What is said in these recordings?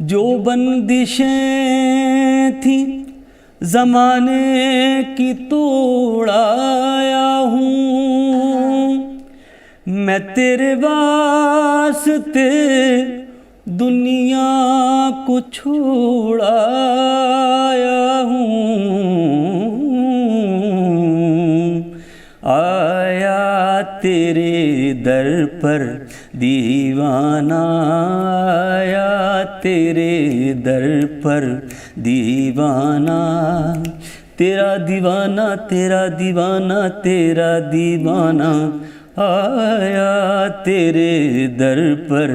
जो बंदिशें थी ज़माने की तोड़ाया हूँ। मैं तेरे वास्ते दुनिया को छोड़ाया हूँ। आया तेरे दर पर दीवाना, आया तेरे दर पर दीवाना, तेरा दीवाना तेरा दीवाना तेरा दीवाना, आया तेरे दर पर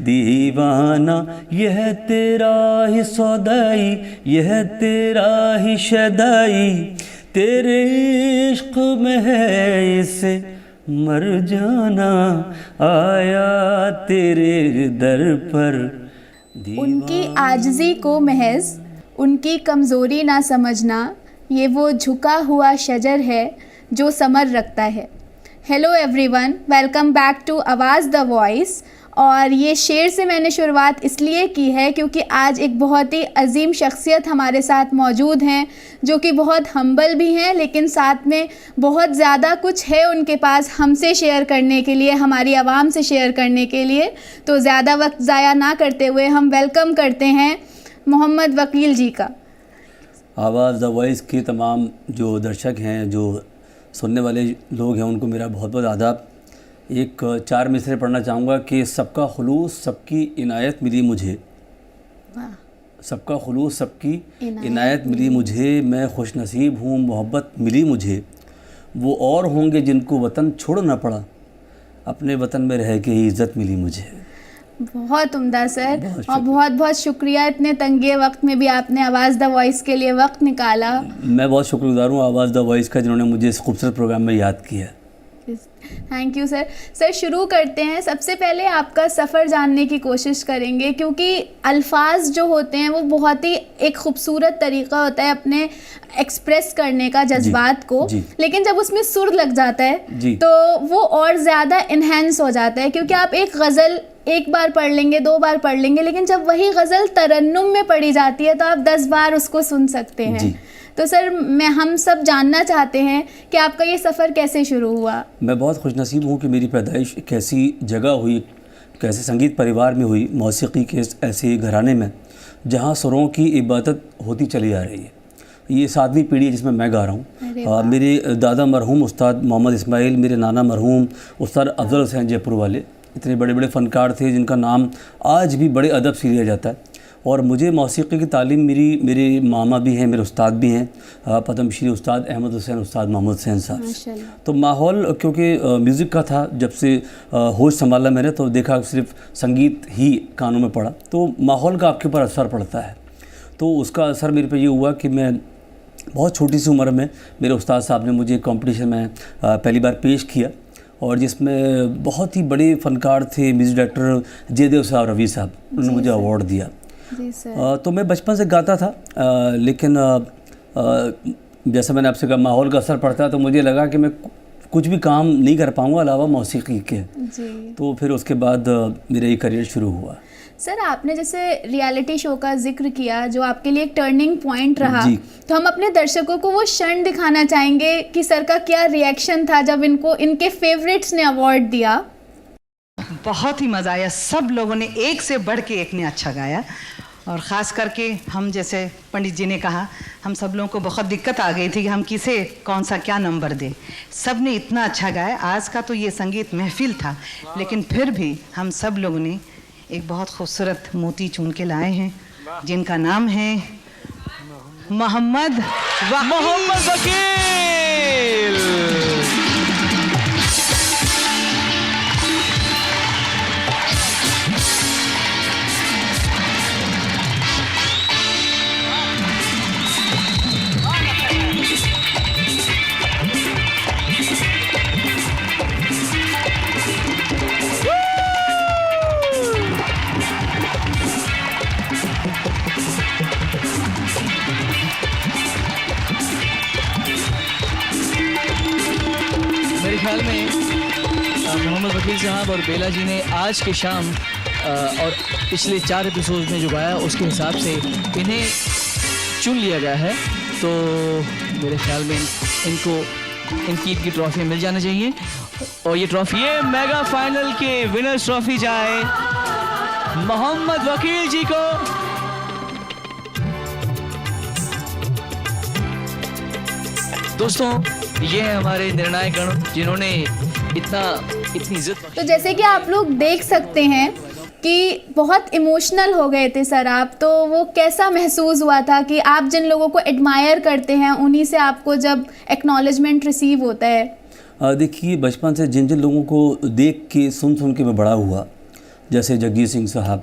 दीवाना। यह तेरा ही सौदाई, यह तेरा ही शदाई, तेरे इश्क में है इसे मर जाना, आया तेरे दर पर दीवाना। उनकी आजिज़ी को महज उनकी कमज़ोरी ना समझना, ये वो झुका हुआ शजर है जो समर रखता है। Hello everyone, welcome back to Awaaz the voice. और ये शेर से मैंने शुरुआत इसलिए की है क्योंकि आज एक बहुत ही अजीम शख्सियत हमारे साथ मौजूद हैं, जो कि बहुत हम्बल भी हैं, लेकिन साथ में बहुत ज़्यादा कुछ है उनके पास हमसे शेयर करने के लिए, हमारी आवाम से शेयर करने के लिए। तो ज़्यादा वक्त ज़ाया ना करते हुए हम वेलकम करते हैं मोहम्मद वकील जी का। आवाज़ द वॉइस के तमाम जो दर्शक हैं, जो सुनने वाले लोग हैं, उनको मेरा बहुत बहुत आदाब। एक 4 मिसरे पढ़ना चाहूँगा कि सबका खुलूस सबकी इनायत मिली मुझे, सबका खुलूस सबकी इनायत मिली मुझे, मैं खुश नसीब हूँ मोहब्बत मिली मुझे। वो और होंगे जिनको वतन छोड़ना पड़ा, अपने वतन में रह के ही इज़्ज़त मिली मुझे। बहुत उम्दा सर, और बहुत बहुत शुक्रिया, इतने तंगे वक्त में भी आपने आवाज़ द वॉइस के लिए वक्त निकाला। मैं बहुत शुक्रगुजार हूँ आवाज़ द वॉइस का, जिन्होंने मुझे इस खूबसूरत प्रोग्राम में याद किया। Thank you sir. सर शुरू करते हैं। सबसे पहले आपका सफ़र जानने की कोशिश करेंगे, क्योंकि अल्फाज जो होते हैं वो बहुत ही एक खूबसूरत तरीक़ा होता है अपने एक्सप्रेस करने का जज्बात को, लेकिन जब उसमें सुर लग जाता है तो वो और ज़्यादा इन्हेंस हो जाता है। क्योंकि आप एक गज़ल एक बार पढ़ लेंगे, 2 बार पढ़ लेंगे, लेकिन जब वही गज़ल तरन्नुम में पढ़ी जाती है तो आप 10 बार उसको सुन सकते हैं। तो सर हम सब जानना चाहते हैं कि आपका ये सफ़र कैसे शुरू हुआ। मैं बहुत खुशनसीब हूँ कि मेरी पैदाइश एक ऐसी जगह हुई, कैसे संगीत परिवार में हुई, मौसीकी के ऐसे घराने में जहाँ सुरों की इबादत होती चली आ रही है। ये 7वीं पीढ़ी है जिसमें मैं गा रहा हूँ। मेरे दादा मरहूम उस्ताद मोहम्मद इस्माइल, मेरे नाना मरहूम उस्ताद अफजल हुसैन जयपुर वाले, इतने बड़े बड़े फ़नकार थे जिनका नाम आज भी बड़े अदब से लिया जाता है। और मुझे मौसीकी की तालीम मेरे मामा भी हैं, मेरे उस्ताद भी हैं, पद्मश्री उस्ताद अहमद हुसैन, उस्ताद मोहम्मद हुसैन साहब। तो माहौल क्योंकि म्यूज़िक का था, जब से होश संभाला मैंने तो देखा सिर्फ संगीत ही कानों में पड़ा, तो माहौल का आपके ऊपर असर पड़ता है। तो उसका असर मेरे पे ये हुआ कि मैं बहुत छोटी सी उम्र में मेरे उस्ताद साहब ने मुझे कॉम्पिटिशन में पहली बार पेश किया, और जिसमें बहुत ही बड़े फ़नकार थे, म्यूज़िक डायरेक्टर जयदेव साहब, रवि साहब, उन्होंने मुझे अवार्ड दिया। तो मैं बचपन से गाता था, लेकिन जैसा मैंने आपसे कहा माहौल का असर पड़ता है, तो मुझे लगा कि मैं कुछ भी काम नहीं कर पाऊँगा अलावा मौसीकी के। तो फिर उसके बाद मेरा ये करियर शुरू हुआ। सर आपने जैसे रियलिटी शो का जिक्र किया जो आपके लिए एक टर्निंग पॉइंट रहा, तो हम अपने दर्शकों को वो क्षण दिखाना चाहेंगे कि सर का क्या रिएक्शन था जब इनको इनके फेवरेट्स ने अवार्ड दिया। बहुत ही मज़ा आया, सब लोगों ने एक से बढ़ के एक ने अच्छा गाया, और ख़ास करके हम जैसे पंडित जी ने कहा, हम सब लोगों को बहुत दिक्कत आ गई थी कि हम किसे कौन सा क्या नंबर दें। सब ने इतना अच्छा गाया। आज का तो ये संगीत महफिल था, लेकिन फिर भी हम सब लोगों ने एक बहुत खूबसूरत मोती चुन के लाए हैं, जिनका नाम है मोहम्मद वकील। मेरे ख्याल में मोहम्मद वकील साहब और बेला जी ने आज की शाम और पिछले 4 एपिसोड में जो गाया उसके हिसाब से इन्हें चुन लिया गया है। तो मेरे ख्याल में इनकी ट्रॉफी मिल जाना चाहिए। और ये ट्रॉफी है मेगा फाइनल के विनर्स ट्रॉफी जाए मोहम्मद वकील जी को। दोस्तों ये है हमारे निर्णायक गण जिन्होंने इतनी इज्जत। तो जैसे कि आप लोग देख सकते हैं कि बहुत इमोशनल हो गए थे सर आप, तो वो कैसा महसूस हुआ था कि आप जिन लोगों को एडमायर करते हैं उन्हीं से आपको जब एक्नॉलेजमेंट रिसीव होता है? देखिए, बचपन से जिन जिन लोगों को देख के सुन के मैं बड़ा हुआ, जैसे जगजीत सिंह साहब,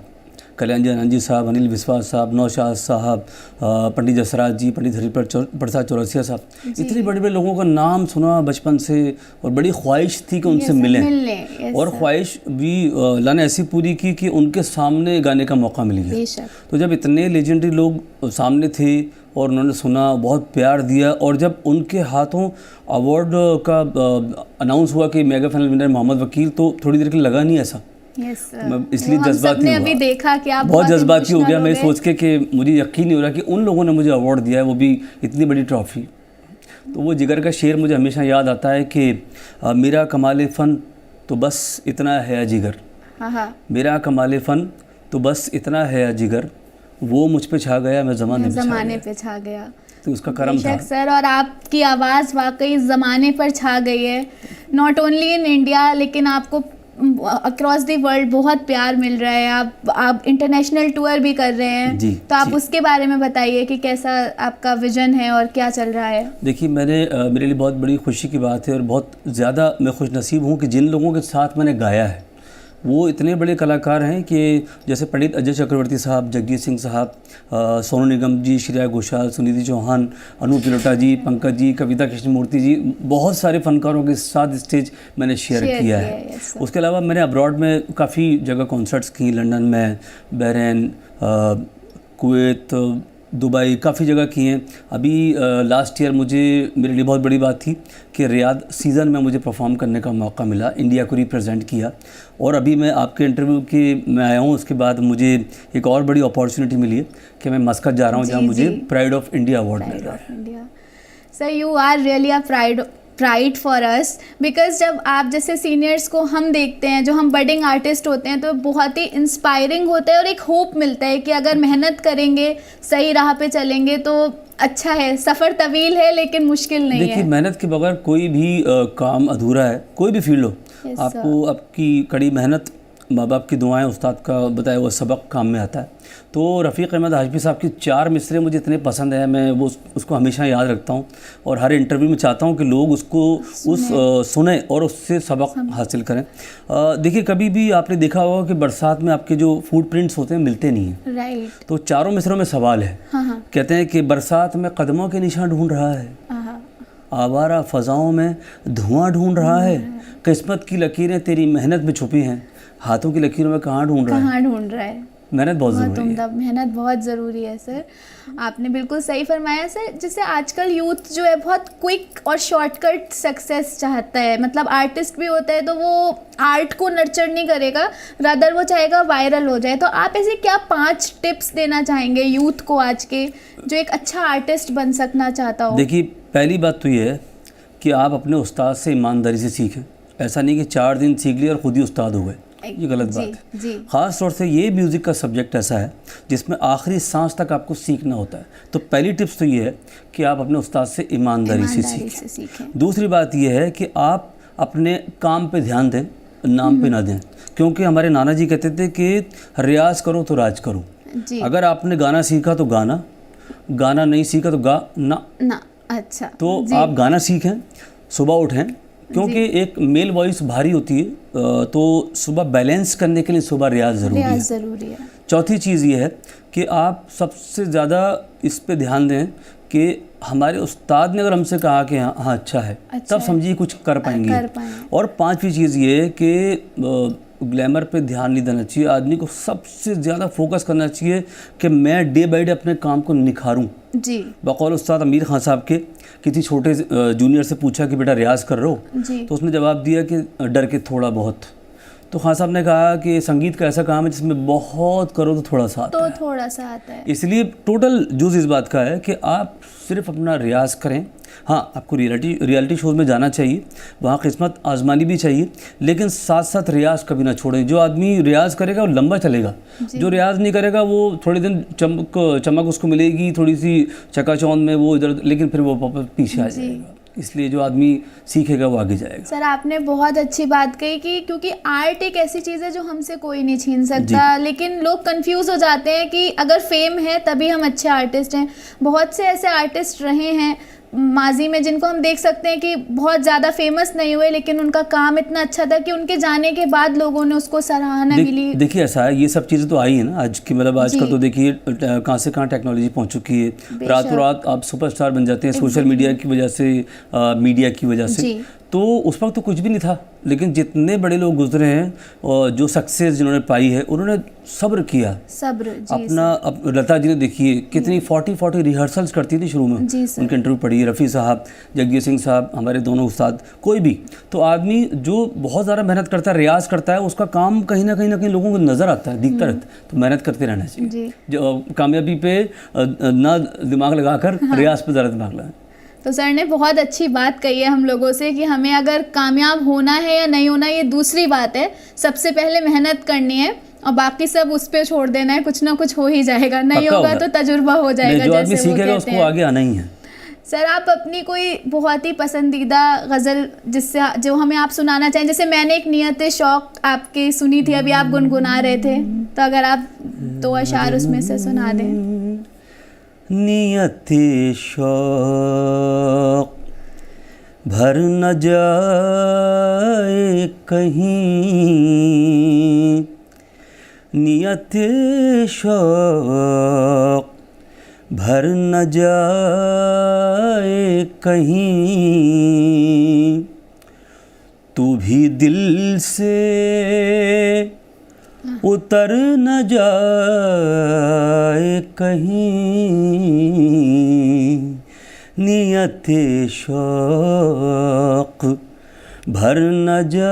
कल्याण जी आनंद जी साहब, अनिल विश्वास साहब, नौशाद साहब, पंडित जसराज जी, पंडित हरिप्रसाद प्रसाद चौरसिया साहब, इतने बड़े बड़े लोगों का नाम सुना बचपन से और बड़ी ख्वाहिश थी कि उनसे मिलें। और ख्वाहिश भी अल्लाह ने ऐसी पूरी की कि उनके सामने गाने का मौका मिल गया। तो जब इतने लेजेंडरी लोग सामने थे और उन्होंने सुना, बहुत प्यार दिया, और जब उनके हाथों अवार्ड का अनाउंस हुआ कि मेगा फाइनल विनर मोहम्मद वकील, तो थोड़ी देर के लिए लगा नहीं ऐसा। इसलिए जज्बाती हुआ, अभी देखा कि आप बहुत जज्बाती हो गया मैं सोच के कि मुझे यकीन नहीं हो रहा कि उन लोगों ने मुझे अवार्ड दिया है, वो भी इतनी बड़ी ट्रॉफी। तो वो जिगर का शेर मुझे हमेशा याद आता है कि मेरा कमाल फ़न तो बस इतना है जिगर, मेरा कमाल फ़न तो बस इतना है जिगर, वो मुझ पे छा गया, मैं ज़माने पे छा गया। तो उसका करम था सर। और आपकी आवाज़ वाकई ज़माने पर छा गई है, नॉट ओनली इन इंडिया, लेकिन आपको अक्रॉस द वर्ल्ड बहुत प्यार मिल रहा है। आप इंटरनेशनल टूर भी कर रहे हैं जी, तो आप उसके बारे में बताइए कि कैसा आपका विजन है और क्या चल रहा है? देखिए, मेरे लिए बहुत बड़ी खुशी की बात है और बहुत ज़्यादा मैं खुश नसीब हूँ कि जिन लोगों के साथ मैंने गाया है वो इतने बड़े कलाकार हैं कि जैसे पंडित अजय चक्रवर्ती साहब, जगजीत सिंह साहब, सोनू निगम जी, श्रेया घोषाल, सुनिधि चौहान, अनूप जलोटा जी, पंकज जी, कविता कृष्णमूर्ति जी, बहुत सारे फनकारों के साथ स्टेज मैंने शेयर किया है। उसके अलावा मैंने अब्रॉड में काफ़ी जगह कॉन्सर्ट्स की, लंदन में, बहरीन, कुवैत, दुबई, काफ़ी जगह की हैं। अभी लास्ट ईयर मेरे लिए बहुत बड़ी बात थी कि रियाद सीज़न में मुझे परफॉर्म करने का मौका मिला, इंडिया को रिप्रेजेंट किया। और अभी मैं आपके इंटरव्यू के मैं आया हूँ, उसके बाद मुझे एक और बड़ी अपॉर्चुनिटी मिली है कि मैं मस्कत जा रहा हूँ, जहाँ मुझे प्राइड ऑफ इंडिया अवार्ड मिल रहा है। Sir, you are really a pride for us, because जब आप जैसे सीनियर्स को हम देखते हैं, जो हम बडिंग आर्टिस्ट होते हैं, तो बहुत ही इंस्पायरिंग होता है और एक होप मिलता है कि अगर मेहनत करेंगे, सही राह पे चलेंगे तो अच्छा है। सफ़र तवील है लेकिन मुश्किल नहीं है। देखिए, मेहनत के बगैर कोई भी काम अधूरा है, कोई भी फील्ड हो। आपको आपकी कड़ी मेहनत, माँ बाप की दुआएं, उस्ताद का बताया हुआ सबक काम में आता है। तो रफ़ीक अहमद हाशमी साहब की 4 मिसरे मुझे इतने पसंद है, मैं उसको हमेशा याद रखता हूँ और हर इंटरव्यू में चाहता हूँ कि लोग उसको सुने और उससे सबक हासिल करें। देखिए, कभी भी आपने देखा होगा कि बरसात में आपके जो फुट प्रिंट्स होते हैं मिलते नहीं हैं। राइट। तो 4 मिसरों में सवाल है। कहते हैं कि बरसात में कदमों के निशान ढूंढ रहा है, आवारा फ़ज़ाओं में धुआं ढूंढ रहा है, किस्मत की लकीरें तेरी मेहनत में छुपी हैं, हाथों की लकीरों में कहाँ ढूंढ रहा है। मेहनत बहुत ज़रूरी है। मेहनत बहुत ज़रूरी है सर, आपने बिल्कुल सही फरमाया सर। जैसे आजकल यूथ जो है बहुत क्विक और शॉर्टकट सक्सेस चाहता है, मतलब आर्टिस्ट भी होता है तो वो आर्ट को नर्चर नहीं करेगा, रादर वो चाहेगा वायरल हो जाए। तो आप ऐसे क्या 5 टिप्स देना चाहेंगे यूथ को आज के, जो एक अच्छा आर्टिस्ट बन सकना चाहता हो? देखिए, पहली बात तो ये है कि आप अपने उस्ताद से ईमानदारी से सीखें। ऐसा नहीं कि 4 दिन सीख लिया और ख़ुद ही उस्ताद हो गए, ये गलत बात है। ख़ास तौर से ये म्यूज़िक का सब्जेक्ट ऐसा है जिसमें आखिरी सांस तक आपको सीखना होता है। तो पहली टिप्स तो ये है कि आप अपने उस्ताद से ईमानदारी से सीखें। दूसरी बात ये है कि आप अपने काम पे ध्यान दें, नाम पे ना दें, क्योंकि हमारे नाना जी कहते थे कि रियाज करो तो राज करो। अगर आपने गाना सीखा तो गाना नहीं सीखा तो ना। अच्छा, तो आप गाना सीखें, सुबह उठें, क्योंकि एक मेल वॉइस भारी होती है, तो सुबह बैलेंस करने के लिए सुबह रियाज ज़रूरी है। चौथी चीज़ ये है कि आप सबसे ज़्यादा इस पे ध्यान दें कि हमारे उस्ताद ने अगर हमसे कहा कि हाँ अच्छा है, तब समझिए कुछ कर पाएंगे। और 5वीं चीज़ ये है कि ग्लैमर पे ध्यान नहीं देना चाहिए। आदमी को सबसे ज़्यादा फोकस करना चाहिए कि मैं डे बाई डे अपने काम को निखारूं। जी। बकौल उस्ताद अमीर खान साहब के किसी छोटे जूनियर से पूछा कि बेटा रियाज कर रहे हो, तो उसने जवाब दिया कि डर के थोड़ा बहुत। तो खान साहब ने कहा कि संगीत का ऐसा काम है जिसमें बहुत करो तो थोड़ा सा आता तो है। थोड़ा सा आता है। इसलिए टोटल जूस इस बात का है कि आप सिर्फ अपना रियाज करें। हाँ, आपको रियलिटी शोज़ में जाना चाहिए, वहाँ किस्मत आजमानी भी चाहिए, लेकिन साथ साथ रियाज कभी ना छोड़ें। जो आदमी रियाज करेगा वो लंबा चलेगा, जो रियाज नहीं करेगा वो थोड़े दिन चमक उसको मिलेगी, थोड़ी सी चकाचौंध में वो इधर, लेकिन फिर वो वापस पीछे आ जाएगा। इसलिए जो आदमी सीखेगा वो आगे जाएगा। सर आपने बहुत अच्छी बात कही कि क्योंकि आर्ट एक ऐसी चीज़ है जो हमसे कोई नहीं छीन सकता, लेकिन लोग कंफ्यूज हो जाते हैं कि अगर फेम है तभी हम अच्छे आर्टिस्ट हैं। बहुत से ऐसे आर्टिस्ट रहे हैं माजी में जिनको हम देख सकते हैं कि बहुत ज़्यादा फेमस नहीं हुए, लेकिन उनका काम इतना अच्छा था कि उनके जाने के बाद लोगों ने उसको सराहना मिली। देखिए ऐसा है, ये सब चीज़ें तो आई है ना आज की, मतलब आजकल तो देखिए कहाँ से कहाँ टेक्नोलॉजी पहुँच चुकी है। रातों रात आप सुपरस्टार बन जाते हैं सोशल मीडिया की वजह से, मीडिया की वजह से। तो उस वक्त तो कुछ भी नहीं था, लेकिन जितने बड़े लोग गुजरे हैं और जो सक्सेस जिन्होंने पाई है उन्होंने सब्र किया। सब्र जी अपना लता जी ने देखिए कितनी 40 रिहर्सल्स करती थी शुरू में। उनके इंटरव्यू पढ़िए, रफ़ी साहब, जगजीत सिंह साहब, हमारे दोनों उस्ताद, कोई भी। तो आदमी जो बहुत ज़्यादा मेहनत करता है, रियाज करता है, उसका काम कहीं ना कहीं लोगों को नज़र आता है, दिखता रहता है। तो मेहनत करते रहना चाहिए, जो कामयाबी पे ना दिमाग लगाकर रियाज पे ज़्यादा दिमाग लगाएं। तो सर ने बहुत अच्छी बात कही है हम लोगों से कि हमें अगर कामयाब होना है या नहीं होना ये दूसरी बात है, सबसे पहले मेहनत करनी है और बाकी सब उस पे छोड़ देना है, कुछ ना कुछ हो ही जाएगा, नहीं होगा तो तजुर्बा हो जाएगा। जो आदमी सीखेगा उसको आगे आना ही है। सर आप अपनी कोई बहुत ही पसंदीदा गज़ल जिससे जो हमें आप सुनाना चाहें, जैसे मैंने एक नियत शौक आपकी सुनी थी, अभी आप गुनगुना रहे थे, तो अगर आप 2 अशार उसमें से सुना दें। नियत शौक भर न जाए कहीं, नियत शौक भर न जाए कहीं, तू भी दिल से उतर न जाए कहीं, नियत शौक भर न जाए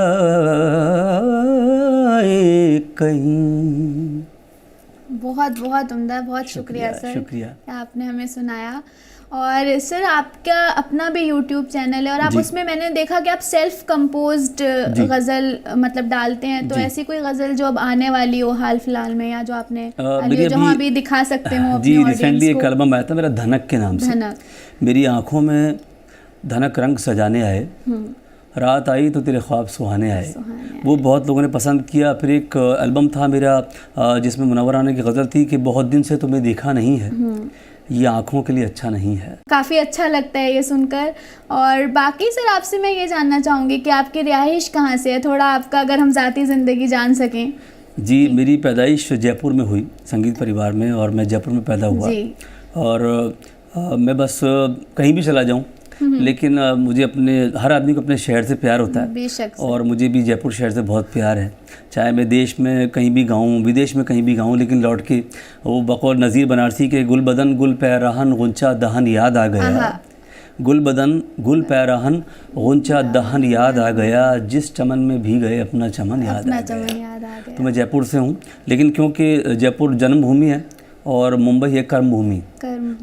कहीं। बहुत बहुत उम्दा, बहुत शुक्रिया सर, शुक्रिया आपने हमें सुनाया। और सर आपका अपना भी यूट्यूब चैनल है और आप उसमें मैंने देखा कि आप सेल्फ कंपोज्ड गज़ल मतलब डालते हैं, तो ऐसी कोई गज़ल जो अब आने वाली हो हाल फिलहाल में, या जो आपने जो हम अभी दिखा सकते हो? जी रिसेंटली एक एल्बम आया था मेरा धनक के नाम से। मेरी आंखों में धनक रंग सजाने आए, रात आई तो तेरे ख्वाब सुहाने आए, वो बहुत लोगों ने पसंद किया। फिर एक एल्बम था मेरा जिसमें मुनव्वर राना की गज़ल थी कि बहुत दिन से तुम्हें देखा नहीं है, ये आँखों के लिए अच्छा नहीं है। काफ़ी अच्छा लगता है ये सुनकर। और बाकी सर आपसे मैं ये जानना चाहूँगी कि आपकी रिहाइश कहाँ से है, थोड़ा आपका अगर हम ज़ाती ज़िंदगी जान सकें। जी मेरी पैदाइश जयपुर में हुई, संगीत परिवार में, और मैं जयपुर में पैदा हुआ। और मैं बस कहीं भी चला जाऊँ, लेकिन मुझे अपने, हर आदमी को अपने शहर से प्यार होता है, और मुझे भी जयपुर शहर से बहुत प्यार है। चाहे मैं देश में कहीं भी गाऊँ, विदेश में कहीं भी गाऊँ, लेकिन लौट के वो बकौल नज़ीर बनारसी के गुल बदन गुल पैराहन गुंचा दहन याद आ गया, गुल बदन गुल पैराहन गुंचा दहन याद आ गया, जिस चमन में भी गए अपना चमन याद आ गया। तो मैं जयपुर से हूँ, लेकिन क्योंकि जयपुर जन्मभूमि है और मुंबई है कर्मभूमि,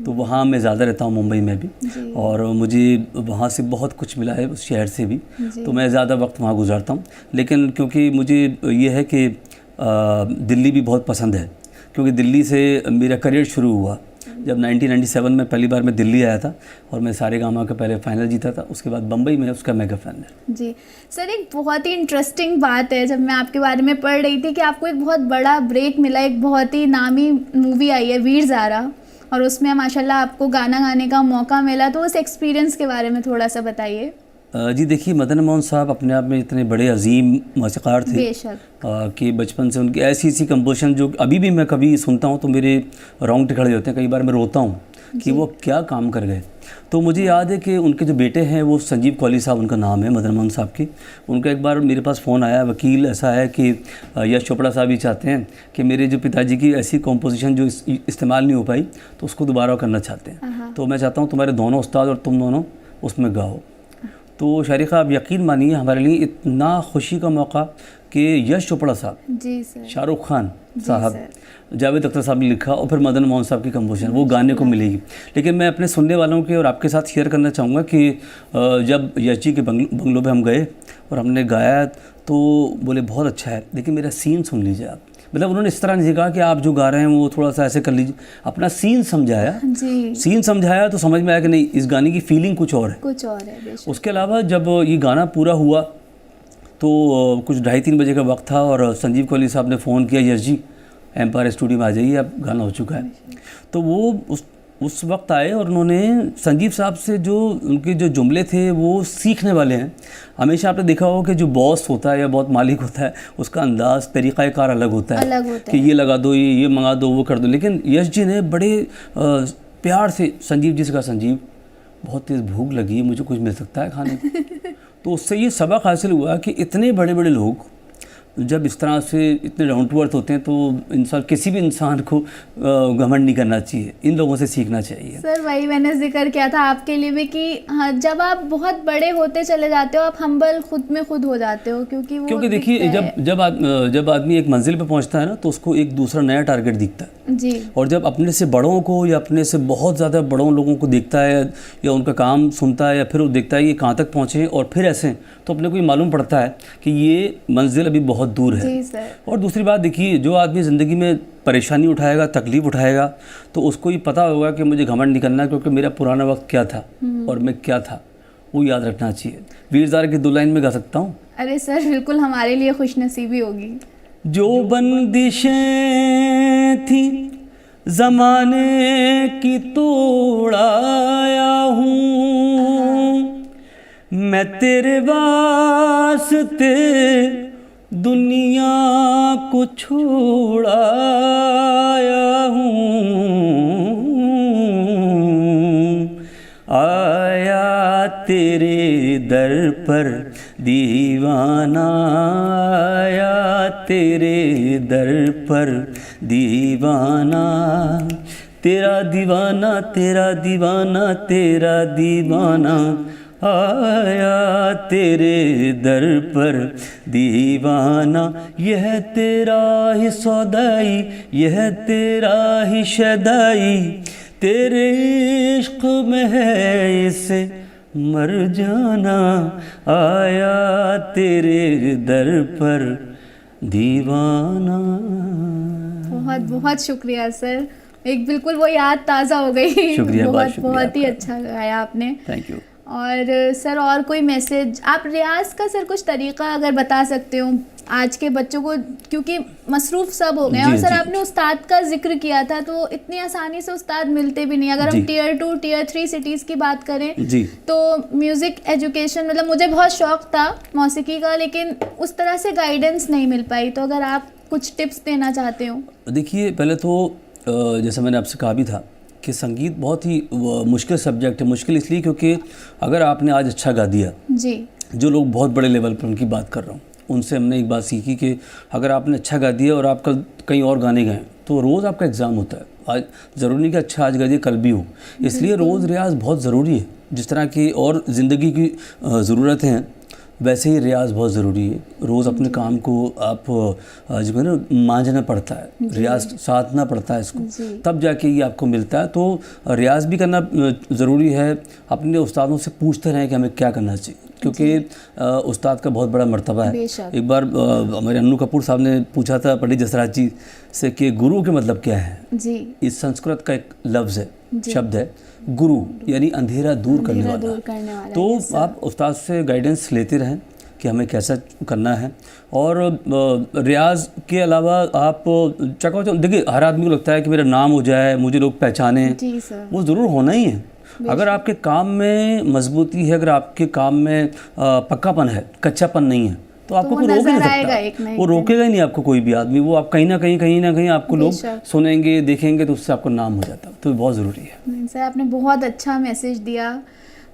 तो वहाँ मैं ज़्यादा रहता हूँ मुंबई में भी, और मुझे वहाँ से बहुत कुछ मिला है उस शहर से भी, तो मैं ज़्यादा वक्त वहाँ गुजारता हूँ। लेकिन क्योंकि मुझे ये है कि दिल्ली भी बहुत पसंद है, क्योंकि दिल्ली से मेरा करियर शुरू हुआ। जब 1997 में पहली बार मैं दिल्ली आया था और मैं सारेगामा का पहले फाइनल जीता था, उसके बाद बम्बई में उसका मेगा फैन है। जी सर, एक बहुत ही इंटरेस्टिंग बात है, जब मैं आपके बारे में पढ़ रही थी कि आपको एक बहुत बड़ा ब्रेक मिला, एक बहुत ही नामी मूवी आई है वीर ज़ारा, और उसमें माशाल्लाह आपको गाना गाने का मौका मिला, तो उस एक्सपीरियंस के बारे में थोड़ा सा बताइए। जी देखिए, मदन मोहन साहब अपने आप में इतने बड़े अजीम मौसीक़ार थे कि बचपन से उनकी ऐसी ऐसी कंपोजिशन जो अभी भी मैं कभी सुनता हूँ तो मेरे रोंगटे खड़े होते हैं, कई बार मैं रोता हूँ कि वो क्या काम कर गए। तो मुझे याद है कि उनके जो बेटे हैं वो संजीव कौली साहब उनका नाम है, मदन मोहन साहब की। उनका एक बार मेरे पास फ़ोन आया, वकील ऐसा है कि यश चोपड़ा साहब ही चाहते हैं कि मेरे जो पिताजी की ऐसी कॉम्पोजिशन जो इस्तेमाल नहीं हो पाई तो उसको दोबारा करना चाहते हैं, तो मैं चाहता हूँ तुम्हारे दोनों उस्ताद और तुम दोनों उसमें गाओ। तो शारिका आप यकीन मानिए हमारे लिए इतना खुशी का मौका कि यश चोपड़ा साहब, जी सर, शाहरुख खान साहब, सर। जावेद अख्तर साहब ने लिखा और फिर मदन मोहन साहब की कंपोजिशन वो गाने को मिलेगी। लेकिन मैं अपने सुनने वालों के और आपके साथ शेयर करना चाहूँगा कि जब यश जी के बंगलों पे हम गए और हमने गाया तो बोले बहुत अच्छा है, लेकिन मेरा सीन सुन लीजिए आप। मतलब उन्होंने इस तरह नहीं कहा कि आप जो गा रहे हैं वो थोड़ा सा ऐसे कर लीजिए, अपना सीन समझाया। जी, सीन समझाया तो समझ में आया कि नहीं, इस गाने की फीलिंग कुछ और है। कुछ और है बेशक। उसके अलावा जब ये गाना पूरा हुआ तो कुछ 2:30-3 बजे का वक्त था और संजीव कोहली साहब ने फ़ोन किया, यश जी एम्पायर स्टूडियो में आ जाइए, अब गाना हो चुका है। तो वो उस वक्त आए और उन्होंने संजीव साहब से जो उनके जो जुमले थे वो सीखने वाले हैं। हमेशा आपने देखा होगा कि जो बॉस होता है या बहुत मालिक होता है उसका अंदाज़ तरीक़ाकार अलग होता है कि ये लगा दो, ये मंगा दो, वो कर दो। लेकिन यश जी ने बड़े प्यार से संजीव जी से कहा, संजीव बहुत तेज़ भूख लगी है, मुझे कुछ मिल सकता है खाने को? तो उससे ये सबक हासिल हुआ कि इतने बड़े बड़े लोग जब इस तरह से इतने डाउन टू अर्थ होते हैं तो इंसान, किसी भी इंसान को घमंड नहीं करना चाहिए, इन लोगों से सीखना चाहिए। सर वही मैंने जिक्र किया था आपके लिए भी कि हाँ, जब आप बहुत बड़े होते चले जाते हो आप हम्बल खुद में खुद हो जाते हो, क्योंकि देखिए जब आदमी एक मंजिल पे पहुंचता है ना तो उसको एक दूसरा नया टारगेट दिखता है जी। और जब अपने से बड़ों को या अपने से बहुत ज़्यादा बड़ों लोगों को देखता है या उनका काम सुनता है या फिर वो देखता है ये कहाँ तक पहुँचे और फिर ऐसे, तो अपने को ये मालूम पड़ता है कि ये मंजिल अभी बहुत दूर है। जी सर। और दूसरी बात देखिए, जो आदमी ज़िंदगी में परेशानी उठाएगा, तकलीफ़ उठाएगा, तो उसको ये पता होगा कि मुझे घमंड नहीं करना, क्योंकि मेरा पुराना वक्त क्या था और मैं क्या था वो याद रखना चाहिए। वीर ज़ारा की 2 लाइन में गा सकता हूँ? अरे सर बिल्कुल, हमारे लिए खुशनसीबी होगी। जो बंदिशें थी ज़माने की तोड़ाया हूँ, मैं तेरे वास्ते दुनिया को छोड़ाया हूँ। आया तेरे दर पर दीवाना, आया तेरे दर पर दीवाना, तेरा दीवाना तेरा दीवाना तेरा दीवाना, आया तेरे दर पर दीवाना। यह तेरा ही सौदाई, यह तेरा ही शदाई, तेरे इश्क में है इसे मर जाना, आया तेरे दर पर दीवाना। बहुत बहुत शुक्रिया सर, एक बिल्कुल वो याद ताज़ा हो गई। शुक्रिया, बहुत ही अच्छा गाया आपने। Thank you. और सर और कोई मैसेज आप रियाज का सर कुछ तरीका अगर बता सकते हो आज के बच्चों को, क्योंकि मसरूफ़ सब हो गए हैं। और सर आपने उस्ताद का जिक्र किया था, तो इतनी आसानी से उस्ताद मिलते भी नहीं। अगर हम Tier 2 Tier 3 सिटीज़ की बात करें जी, तो म्यूज़िक एजुकेशन, मतलब मुझे बहुत शौक़ था मौसीकी का, लेकिन उस तरह से गाइडेंस नहीं मिल पाई। तो अगर आप कुछ टिप्स देना चाहते हो। देखिए, पहले तो जैसे मैंने आपसे कहा भी था कि संगीत बहुत ही मुश्किल सब्जेक्ट है। मुश्किल इसलिए क्योंकि अगर आपने आज अच्छा गा दिया जी, जो लोग बहुत बड़े लेवल पर, उनकी बात कर रहा हूँ, उनसे हमने एक बात सीखी कि अगर आपने अच्छा गा दिया और आप कल कहीं और गाने गए तो रोज़ आपका एग्ज़ाम होता है। आज ज़रूरी नहीं कि अच्छा आज गा दिया कल भी हो, इसलिए रोज़ रियाज बहुत ज़रूरी है। जिस तरह की और ज़िंदगी की ज़रूरतें हैं वैसे ही रियाज बहुत ज़रूरी है। रोज़ अपने काम को आप जो है ना मांझना पड़ता है, रियाज साधना पड़ता है इसको, तब जाके ये आपको मिलता है। तो रियाज भी करना ज़रूरी है। अपने उस्तादों से पूछते रहें कि हमें क्या करना चाहिए, क्योंकि उस्ताद का बहुत बड़ा मर्तबा है। एक बार हमारे अन्नू कपूर साहब ने पूछा था पंडित जसराज जी से कि गुरु के मतलब क्या है जी। इस संस्कृत का एक लफ्ज़ है, शब्द है गुरु, यानी अंधेरा दूर करने वाला। तो आप उस्ताद से गाइडेंस लेते रहें कि हमें कैसा करना है। और रियाज के अलावा आप चकाचौंध, देखिए हर आदमी को लगता है कि मेरा नाम हो जाए, मुझे लोग पहचाने, वो ज़रूर होना ही है। अगर आपके काम में मजबूती है, अगर आपके काम में पक्कापन है, कच्चापन नहीं है, तो आपको कोई रोक नहीं सकता। वो रोकेगा ही नहीं आपको कोई भी आदमी। वो आप कहीं ना कहीं आपको लोग सुनेंगे, देखेंगे, तो उससे आपका नाम हो जाता है। तो बहुत ज़रूरी है। सर आपने बहुत अच्छा मैसेज दिया।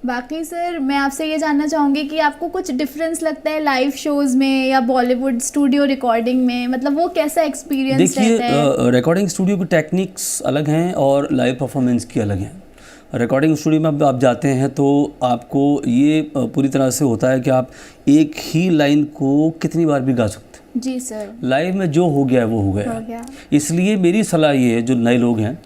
बाकी सर मैं आपसे ये जानना चाहूँगी कि आपको कुछ डिफरेंस लगता है लाइव शोज़ में या बॉलीवुड स्टूडियो रिकॉर्डिंग में, मतलब वो कैसा एक्सपीरियंस रहता है? देखिए, रिकॉर्डिंग स्टूडियो की टेक्निक्स अलग हैं और लाइव परफॉर्मेंस की अलग हैं। रिकॉर्डिंग स्टूडियो में आप जाते हैं तो आपको ये पूरी तरह से होता है कि आप एक ही लाइन को कितनी बार भी गा सकते हैं। जी सर। लाइव में जो हो गया है वो हो गया हो गया। इसलिए मेरी सलाह ये है जो नए लोग हैं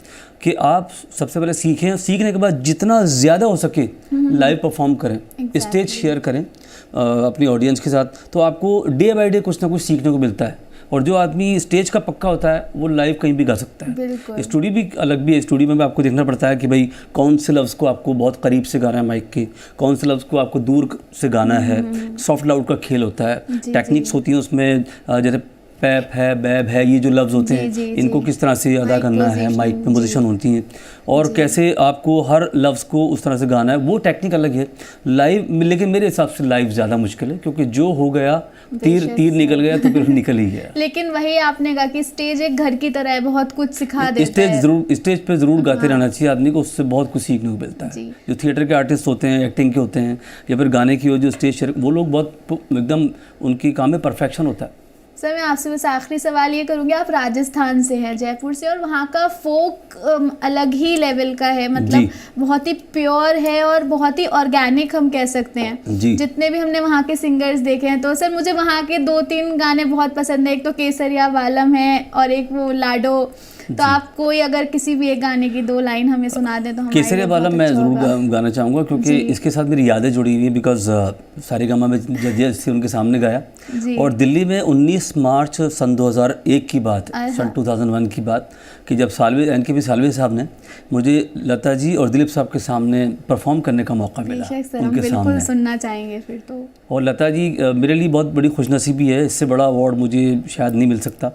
कि आप सबसे पहले सीखें, सीखने के बाद जितना ज़्यादा हो सके लाइव परफॉर्म करें, स्टेज शेयर करें अपनी ऑडियंस के साथ, तो आपको डे बाय डे कुछ ना कुछ सीखने को मिलता है। और जो आदमी स्टेज का पक्का होता है वो लाइव कहीं भी गा सकता है। बिल्कुल। स्टूडियो भी अलग भी है, स्टूडियो में भी आपको देखना पड़ता है कि भाई कौन से लफ्ज़ को आपको बहुत करीब से गाना है माइक के, कौन से लफ्ज़ को आपको दूर से गाना है। सॉफ्ट लाउड का खेल होता है, टेक्निक्स होती हैं उसमें, जैसे पैप है, बैब है, ये जो लफ्ज़ होते हैं इनको किस तरह से अदा करना है, माइक पे पोजीशन होती हैं और कैसे आपको हर लफ्ज़ को उस तरह से गाना है, वो टेक्निक अलग है। लाइव लेकिन मेरे हिसाब से लाइव ज़्यादा मुश्किल है, क्योंकि जो हो गया तीर निकल गया तो फिर निकल ही गया। लेकिन वही आपने कहा कि स्टेज एक घर की तरह है, बहुत कुछ सिखा देता है। स्टेज पे ज़रूर गाते रहना चाहिए आदमी को, उससे बहुत कुछ सीखने को मिलता है। जो थिएटर के आर्टिस्ट होते हैं, एक्टिंग के होते हैं या फिर गाने की हो जो स्टेज, वो लोग बहुत एकदम उनकी काम में परफेक्शन होता है। सर मैं आपसे बस आखिरी सवाल ये करूँगी, आप राजस्थान से हैं, जयपुर से, और वहाँ का फोक अलग ही लेवल का है, मतलब बहुत ही प्योर है और बहुत ही ऑर्गेनिक हम कह सकते हैं। जितने भी हमने वहाँ के सिंगर्स देखे हैं, तो सर मुझे वहाँ के 2-3 गाने बहुत पसंद है। एक तो केसरिया वालम है और एक वो लाडो। तो आप कोई अगर किसी भी एक गाने की 2 लाइन हमें सुना दें तो हमारे केसरिया वालम मैं ज़रूर गाना चाहूँगा, क्योंकि इसके साथ मेरी यादें जुड़ी हुई हैं। बिकॉज सारेगामा में जजेस थे, उनके सामने गाया। और दिल्ली में 19 मार्च सन 2001 की बात, सन 2001 की बात, कि जब NKB सालवे साहब ने मुझे लता जी और दिलीप साहब के सामने परफॉर्म करने का मौका मिला। उनके सामने सुनना चाहेंगे फिर तो। और लता जी मेरे लिए बहुत बड़ी खुशनसीबी है, इससे बड़ा अवार्ड मुझे शायद नहीं मिल सकता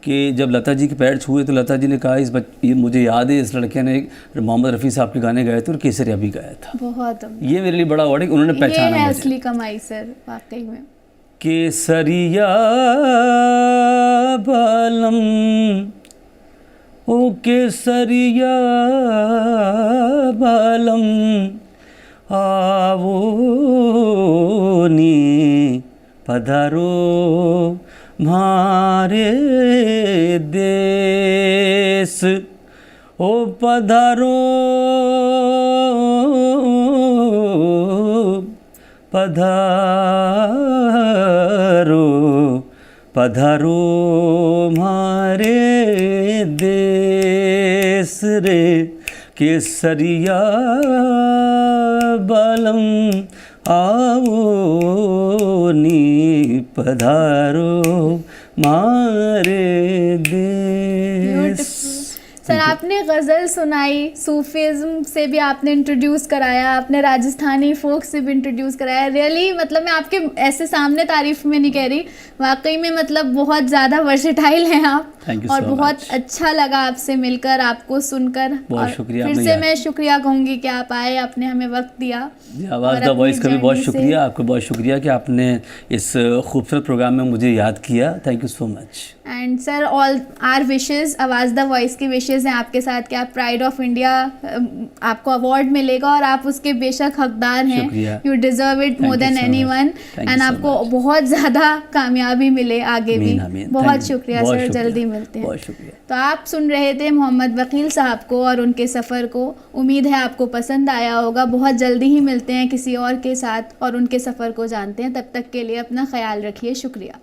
कि जब लता जी के पैर छुए तो लता जी ने कहा ये मुझे याद है इस लड़के ने मोहम्मद रफ़ी साहब के गाने गाए थे और केसरिया भी गाया था। बहुत ये मेरे लिए बड़ा अवार्ड है, उन्होंने पहचाना ये है असली कमाई सर वाकई में। केसरिया बालम ओ केसरिया बालम आवो नी पधारो मारे देश ओ पधारो पधारो पधारो मारे देश रे केसरिया बालम आओ नी पधारो मारे देश। सर आपने गज़ल सुनाई, सूफीज़्म से भी आपने इंट्रोड्यूस कराया, आपने राजस्थानी फोक से भी इंट्रोड्यूस कराया। रियली मतलब मैं आपके ऐसे सामने तारीफ में नहीं कह रही, वाकई में मतलब बहुत ज़्यादा वर्सेटाइल हैं आप। और बहुत अच्छा लगा आपसे मिलकर, आपको सुनकर। बहुत शुक्रिया। फिर से मैं शुक्रिया कहूँगी कि आप आए, आपने हमें वक्त दिया। आवाज़ द वॉइस का भी बहुत शुक्रिया, आपका बहुत शुक्रिया कि आपने इस खूबसूरत प्रोग्राम में मुझे याद किया। Thank you so much. And sir all our wishes, Awaaz the voice की विशेज़ हैं आपके साथ कि आप प्राइड ऑफ इंडिया, आपको अवार्ड मिलेगा और आप उसके बेशक हकदार हैं। You deserve it more than anyone. And आपको बहुत ज़्यादा कामयाबी मिले आगे भी। बहुत शुक्रिया सर, जल्दी मिलते हैं। बहुत शुक्रिया। तो आप सुन रहे थे मोहम्मद वकील साहब को और उनके सफ़र को। उम्मीद है आपको पसंद आया होगा। बहुत जल्दी ही मिलते हैं किसी और के साथ और उनके सफ़र को जानते हैं। तब तक के लिए अपना ख्याल रखिए। शुक्रिया।